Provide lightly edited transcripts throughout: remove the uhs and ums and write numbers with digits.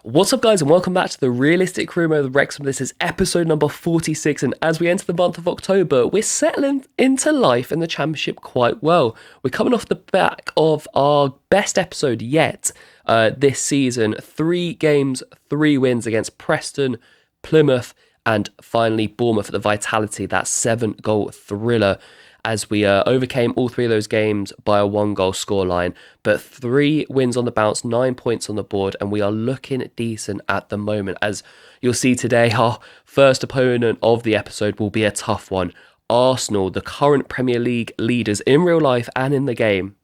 What's up, guys, and welcome back to the Realistic Rumour of Wrexham. This is episode number 46, and as we enter the month of October, we're settling into life in the Championship quite well. We're coming off the back of our best episode yet this season. 3 games, 3 wins against Preston, Plymouth, and finally Bournemouth at the Vitality, that 7-goal thriller, as we overcame all 3 of those games by a 1-goal scoreline. But 3 wins on the bounce, 9 points on the board, and we are looking decent at the moment. As you'll see today, our first opponent of the episode will be a tough one. Arsenal, the current Premier League leaders in real life and in the game,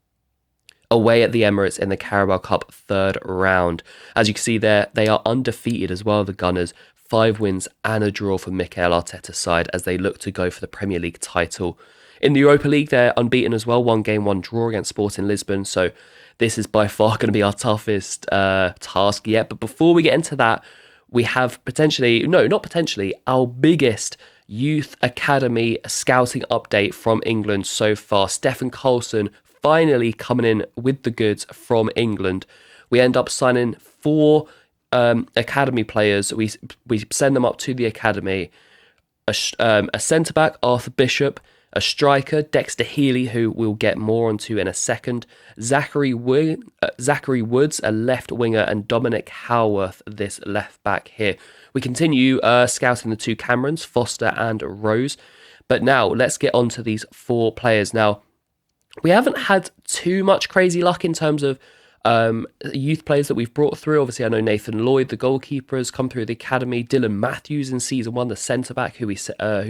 away at the Emirates in the Carabao Cup 3rd round. As you can see there, they are undefeated as well, the Gunners. 5 wins and a draw for Mikel Arteta's side as they look to go for the Premier League title. In the Europa League, they're unbeaten as well. 1 game, 1 draw against Sporting Lisbon. So this is by far going to be our toughest task yet. But before we get into that, we have our biggest youth academy scouting update from England so far. Stefan Karlsson finally coming in with the goods from England. We end up signing 4 academy players. We send them up to the academy. A centre-back, Arthur Bishop. A striker, Dexter Healy, who we'll get more onto in a second. Zachary Woods, a left winger, and Dominic Howarth, this left back here. We continue scouting the 2 Camerons, Foster and Rose. But now let's get on to these 4 players. Now, we haven't had too much crazy luck in terms of youth players that we've brought through. Obviously, I know Nathan Lloyd, the goalkeeper, has come through the academy. Dylan Matthews in season 1, the centre back who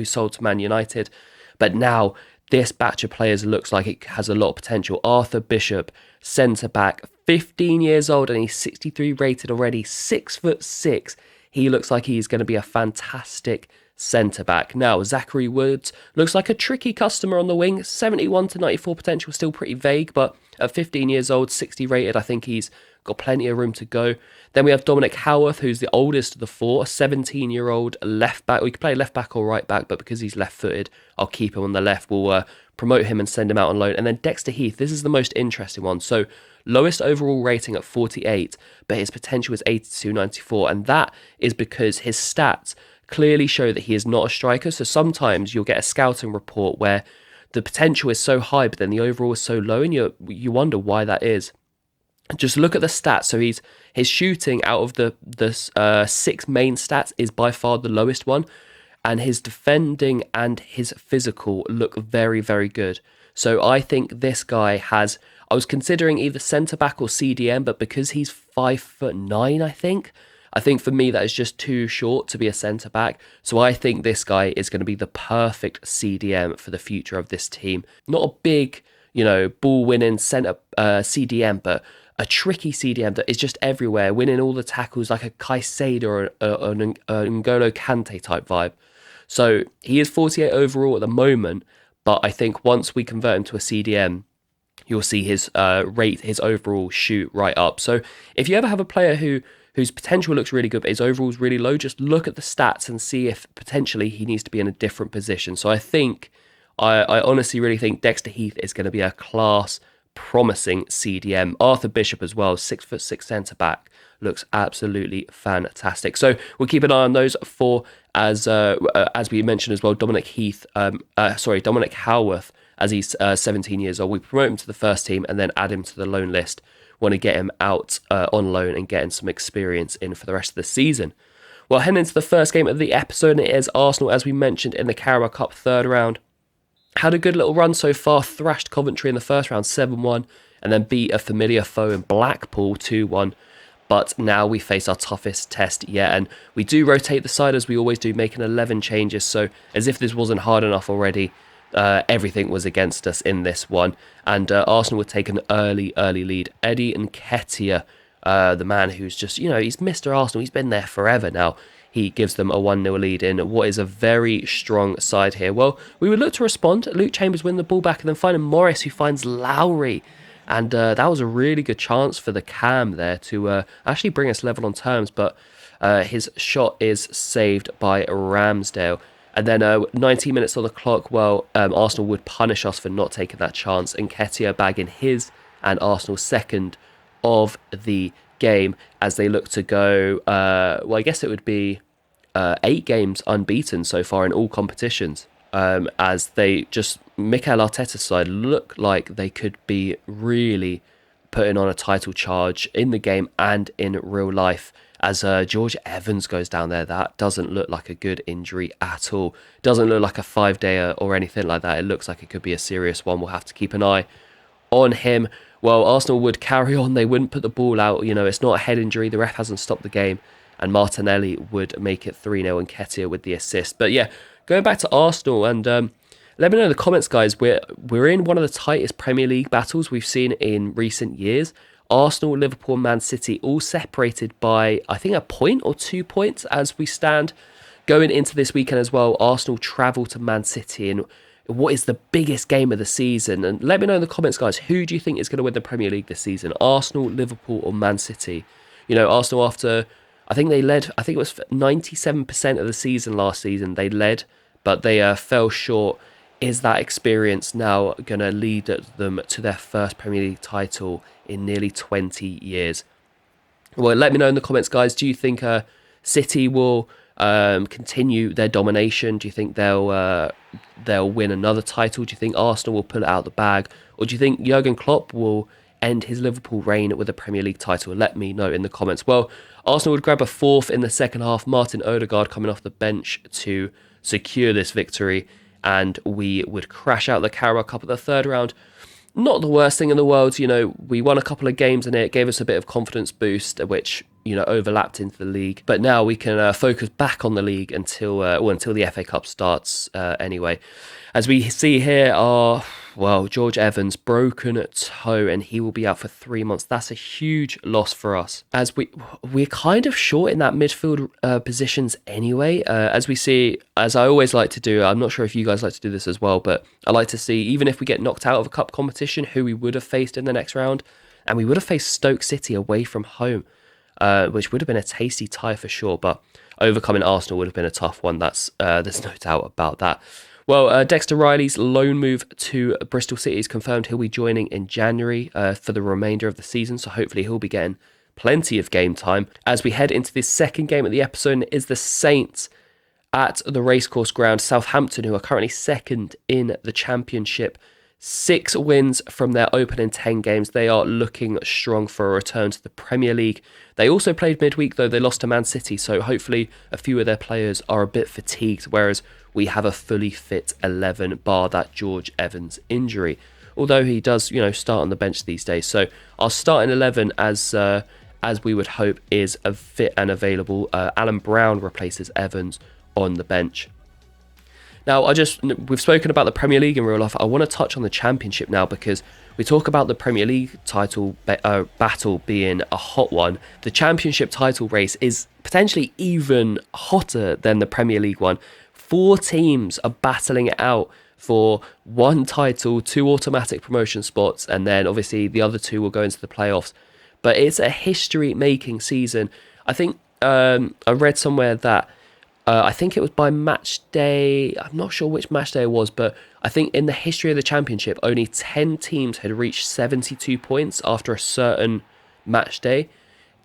sold to Man United. But now this batch of players looks like it has a lot of potential. Arthur Bishop, centre back, 15 years old, and he's 63 rated already, 6'6". He looks like he's going to be a fantastic centre back. Now, Zachary Woods looks like a tricky customer on the wing. 71 to 94 potential, still pretty vague, but at 15 years old, 60 rated, I think he's got plenty of room to go. Then we have Dominic Howarth, who's the oldest of the 4, a 17-year-old left back. We could play left back or right back, but because he's left-footed, I'll keep him on the left. We'll promote him and send him out on loan. And then Dexter Heath, this is the most interesting one. So lowest overall rating at 48, but his potential is 82-94. And that is because his stats clearly show that he is not a striker. So sometimes you'll get a scouting report where the potential is so high, but then the overall is so low, and you wonder why that is. Just look at the stats. So his shooting out of the 6 main stats is by far the lowest one, and his defending and his physical look very, very good. So I think this guy has. I was considering either centre back or CDM, but because he's 5'9", I think for me that is just too short to be a centre back. So I think this guy is going to be the perfect CDM for the future of this team. Not a big, ball winning centre CDM, but a tricky CDM that is just everywhere, winning all the tackles like a Caicedo or an N'Golo Kante type vibe. So he is 48 overall at the moment, but I think once we convert him to a CDM, you'll see his overall shoot right up. So if you ever have a player whose potential looks really good, but his overall is really low, just look at the stats and see if potentially he needs to be in a different position. So I honestly really think Dexter Heath is going to be a class promising CDM. Arthur Bishop as well, 6'6" centre back, looks absolutely fantastic. So we'll keep an eye on those 4 as we mentioned as well. Dominic Howarth, as he's 17 years old. We promote him to the first team and then add him to the loan list. Want to get him out on loan and getting some experience in for the rest of the season. Well, heading into the first game of the episode, it is Arsenal, as we mentioned, in the Carabao Cup 3rd round. Had a good little run so far, thrashed Coventry in the first round 7-1, and then beat a familiar foe in Blackpool 2-1. But now we face our toughest test yet, and we do rotate the side as we always do, making 11 changes. So as if this wasn't hard enough already, everything was against us in this one. And Arsenal would take an early lead. Eddie Nketiah, the man who's just, he's Mr. Arsenal. He's been there forever now. He gives them a 1-0 lead in what is a very strong side here. Well, we would look to respond. Luke Chambers win the ball back and then finding Morris, who finds Lowry. And that was a really good chance for the Cam there to actually bring us level on terms. But his shot is saved by Ramsdale. And then 19 minutes on the clock, Arsenal would punish us for not taking that chance. And Nketiah bagging his and Arsenal's second of the game as they look to go, well, I guess it would be 8 games unbeaten so far in all competitions. As they just, Mikel Arteta's side look like they could be really putting on a title charge in the game and in real life. As George Evans goes down there, that doesn't look like a good injury at all. Doesn't look like a 5-day or anything like that. It looks like it could be a serious one. We'll have to keep an eye on him. Well, Arsenal would carry on. They wouldn't put the ball out. It's not a head injury. The ref hasn't stopped the game. And Martinelli would make it 3-0 and Nketiah with the assist. But yeah, going back to Arsenal, and let me know in the comments, guys. We're in one of the tightest Premier League battles we've seen in recent years. Arsenal, Liverpool, Man City, all separated by, I think, a point or 2 points as we stand going into this weekend as well. Arsenal travel to Man City in what is the biggest game of the season. And let me know in the comments, guys, who do you think is going to win the Premier League this season? Arsenal, Liverpool, or Man City? Arsenal, after, I think they led, I think it was 97% of the season last season, they led, but they fell short. Is that experience now going to lead them to their first Premier League title in nearly 20 years? Well, let me know in the comments, guys. Do you think City will continue their domination? Do you think they'll win another title? Do you think Arsenal will pull it out the bag? Or do you think Jurgen Klopp will end his Liverpool reign with a Premier League title? Let me know in the comments. Well, Arsenal would grab a 4th in the second half. Martin Odegaard coming off the bench to secure this victory. And we would crash out the Carabao Cup at the 3rd round. Not the worst thing in the world. We won a couple of games in it. Gave us a bit of confidence boost, which, overlapped into the league. But now we can focus back on the league until the FA Cup starts anyway. As we see here, George Evans, broken toe, and he will be out for 3 months. That's a huge loss for us, as we're kind of short in that midfield positions anyway. As we see, as I always like to do, I'm not sure if you guys like to do this as well, but I like to see, even if we get knocked out of a cup competition, who we would have faced in the next round. And we would have faced Stoke City away from home, which would have been a tasty tie for sure, but overcoming Arsenal would have been a tough one. There's no doubt about that. Well, Dexter Riley's loan move to Bristol City is confirmed. He'll be joining in January for the remainder of the season, so hopefully he'll be getting plenty of game time. As we head into this second game of the episode, is the Saints at the Racecourse Ground. Southampton, who are currently 2nd in the Championship. 6 wins from their opening 10 games. They are looking strong for a return to the Premier League. They also played midweek, though. They lost to Man City, so hopefully a few of their players are a bit fatigued, whereas we have a fully fit 11, bar that George Evans injury. Although he does, start on the bench these days. So our starting 11, as we would hope, is a fit and available. Alan Brown replaces Evans on the bench. Now, we've spoken about the Premier League in real life. I want to touch on the Championship now, because we talk about the Premier League title battle being a hot one. The Championship title race is potentially even hotter than the Premier League one. 4 teams are battling it out for 1 title, 2 automatic promotion spots, and then obviously the other 2 will go into the playoffs. But it's a history-making season. I think I read somewhere that I think it was by match day. I'm not sure which match day it was, but I think in the history of the Championship, only 10 teams had reached 72 points after a certain match day.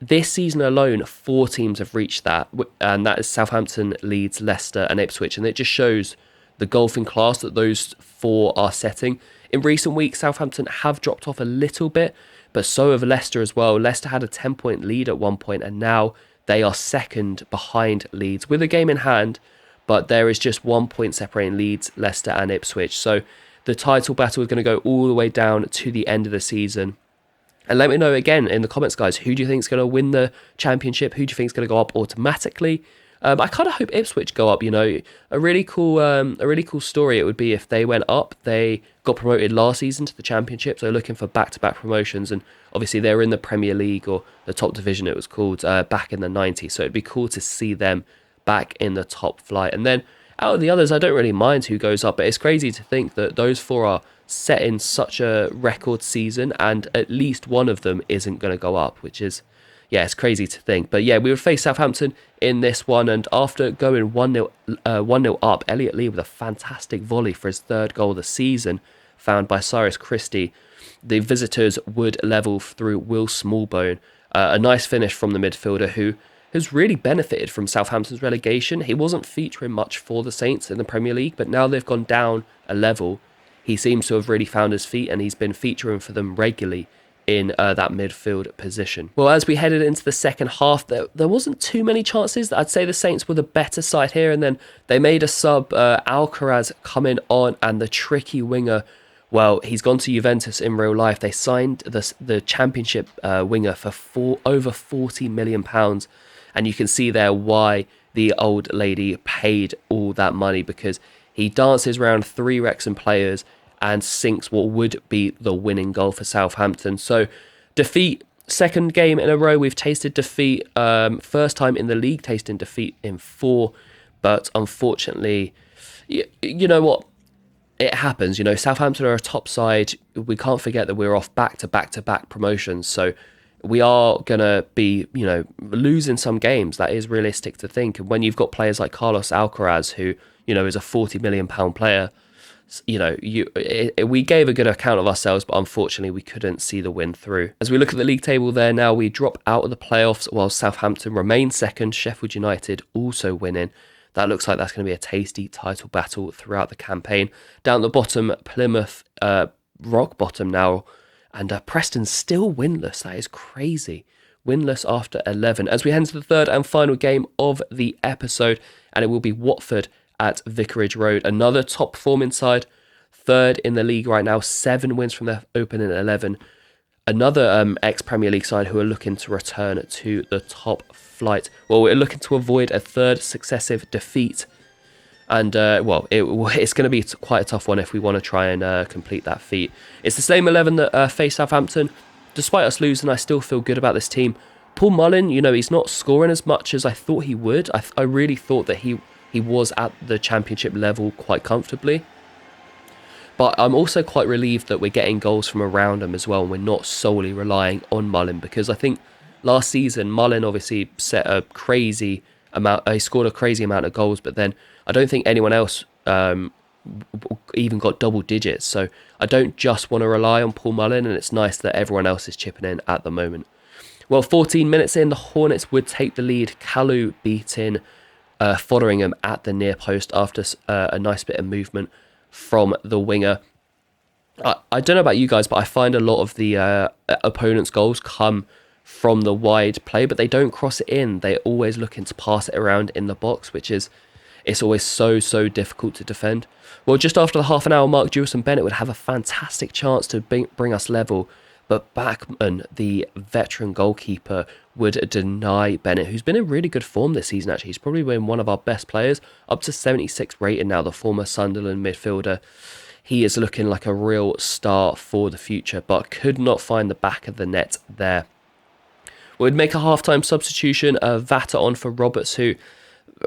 This season alone, 4 teams have reached that, and that is Southampton, Leeds, Leicester, and Ipswich. And it just shows the golfing class that those 4 are setting. In recent weeks, Southampton have dropped off a little bit, but so have Leicester as well. Leicester had a 10-point lead at one point, and now they are 2nd behind Leeds with a game in hand, but there is just 1 point separating Leeds, Leicester and Ipswich. So the title battle is going to go all the way down to the end of the season. And let me know again in the comments, guys, who do you think is going to win the Championship? Who do you think is going to go up automatically? I kind of hope Ipswich go up. A really cool story it would be if they went up. They got promoted last season to the Championship, so looking for back-to-back promotions, and obviously they were in the Premier League, or the top division it was called, back in the 90s. So it'd be cool to see them back in the top flight. And then out of the others, I don't really mind who goes up, but it's crazy to think that those 4 are set in such a record season, and at least one of them isn't going to go up, which is, yeah, it's crazy to think. But yeah, we would face Southampton in this one, and after going 1-0 up, Elliot Lee with a fantastic volley for his 3rd goal of the season, found by Cyrus Christie. The visitors would level through Will Smallbone A nice finish from the midfielder who has really benefited from Southampton's relegation. He wasn't featuring much for the Saints in the Premier League, but now they've gone down a level, he seems to have really found his feet, and he's been featuring for them regularly in that midfield position. Well, as we headed into the second half, there wasn't too many chances. I'd say the Saints were the better side here, and then they made a sub, Alcaraz coming on, and the tricky winger, well, he's gone to Juventus in real life. They signed the Championship winger for over £40 million, and you can see there why the old lady paid all that money, because he dances around 3 Wrexham players and sinks what would be the winning goal for Southampton. So defeat, second game in a row we've tasted defeat. First time in the league tasting defeat in 4, but unfortunately, you know what? It happens. You know, Southampton are a top side. We can't forget that we're off back-to-back promotions. So we are going to be, you know, losing some games. That is realistic to think. And when you've got players like Carlos Alcaraz, who, you know, is a £40 million player, you know, we gave a good account of ourselves, but unfortunately we couldn't see the win through. As we look at the league table there now, we drop out of the playoffs while Southampton remain second, Sheffield United also winning. That looks like that's going to be a tasty title battle throughout the campaign. Down the bottom, Plymouth, rock bottom now, and Preston's still winless. That is crazy. Winless after 11. As we head into the third and final game of the episode, and it will be Watford at Vicarage Road. Another top performing side, third in the league right now, 7 wins from their opening 11. Another ex-Premier League side who are looking to return to the top flight. Well, we're looking to avoid a third successive defeat. And, it's going to be quite a tough one if we want to try and complete that feat. It's the same 11 that faced Southampton. Despite us losing, I still feel good about this team. Paul Mullin, you know, he's not scoring as much as I thought he would. I really thought that he was at the Championship level quite comfortably. But I'm also quite relieved that we're getting goals from around him as well, and we're not solely relying on Mullin, because I think last season Mullin obviously set a crazy amount, he scored a crazy amount of goals, but then I don't think anyone else even got double digits. So I don't just want to rely on Paul Mullin, and it's nice that everyone else is chipping in at the moment. Well, 14 minutes in, the Hornets would take the lead. Kalu beating Fotheringham at the near post after a nice bit of movement from the winger. I don't know about you guys, but I find a lot of the opponents' goals come from the wide play, but they don't cross it in. They're always looking to pass it around in the box, it's always so difficult to defend. Well, just after the half an hour mark, Jewison Bennett would have a fantastic chance to bring us level, but Bachmann, the veteran goalkeeper, would deny Bennett, who's been in really good form this season, actually. He's probably been one of our best players, up to 76 rated now, the former Sunderland midfielder. He is looking like a real star for the future, but could not find the back of the net there. We'd make a half-time substitution, Vata on for Roberts, who,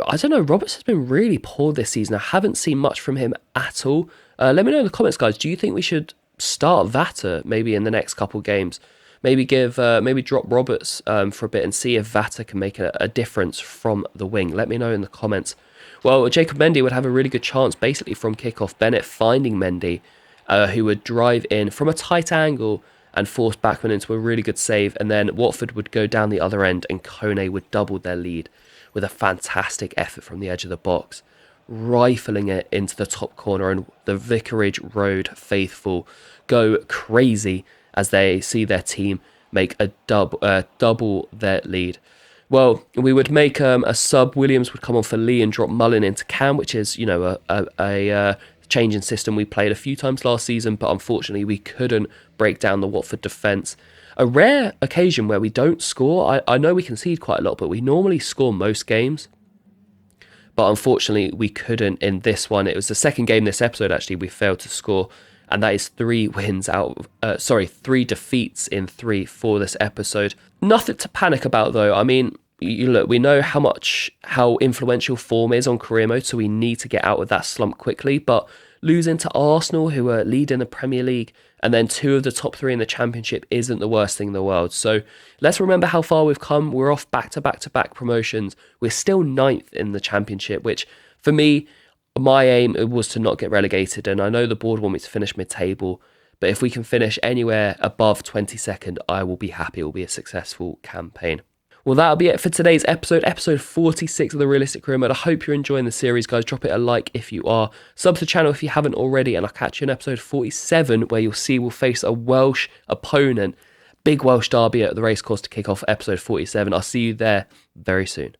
I don't know, Roberts has been really poor this season. I haven't seen much from him at all. Let me know in the comments, guys. Do you think we should start Vata maybe in the next couple games? Maybe drop Roberts for a bit and see if Vata can make a difference from the wing. Let me know in the comments. Well, Jacob Mendy would have a really good chance basically from kickoff. Bennett finding Mendy, who would drive in from a tight angle and force Bachmann into a really good save. And then Watford would go down the other end and Kone would double their lead with a fantastic effort from the edge of the box, rifling it into the top corner, and the Vicarage Road faithful go crazy as they see their team make a double their lead. Well, we would make a sub. Williams would come on for Lee and drop Mullin into Cam, which is, you know, a change in system we played a few times last season, but unfortunately we couldn't break down the Watford defence. A rare occasion where we don't score. I know we concede quite a lot, but we normally score most games. But unfortunately, we couldn't in this one. It was the second game this episode, actually, we failed to score. And that is 3 defeats in 3 for this episode. Nothing to panic about, though. I mean, look, we know how influential form is on career mode, so we need to get out of that slump quickly. But losing to Arsenal, who are leading the Premier League, and then 2 of the top 3 in the Championship isn't the worst thing in the world. So let's remember how far we've come. We're off back-to-back promotions. We're still 9th in the Championship, which for me, my aim was to not get relegated. And I know the board want me to finish mid-table, But if we can finish anywhere above 22nd, I will be happy. It will be a successful campaign. Well, that'll be it for today's episode 46 of The Realistic Career Mode. I hope you're enjoying the series, guys. Drop it a like if you are. Sub to the channel if you haven't already, and I'll catch you in episode 47, where you'll see we'll face a Welsh opponent. Big Welsh derby at the racecourse to kick off episode 47. I'll see you there very soon.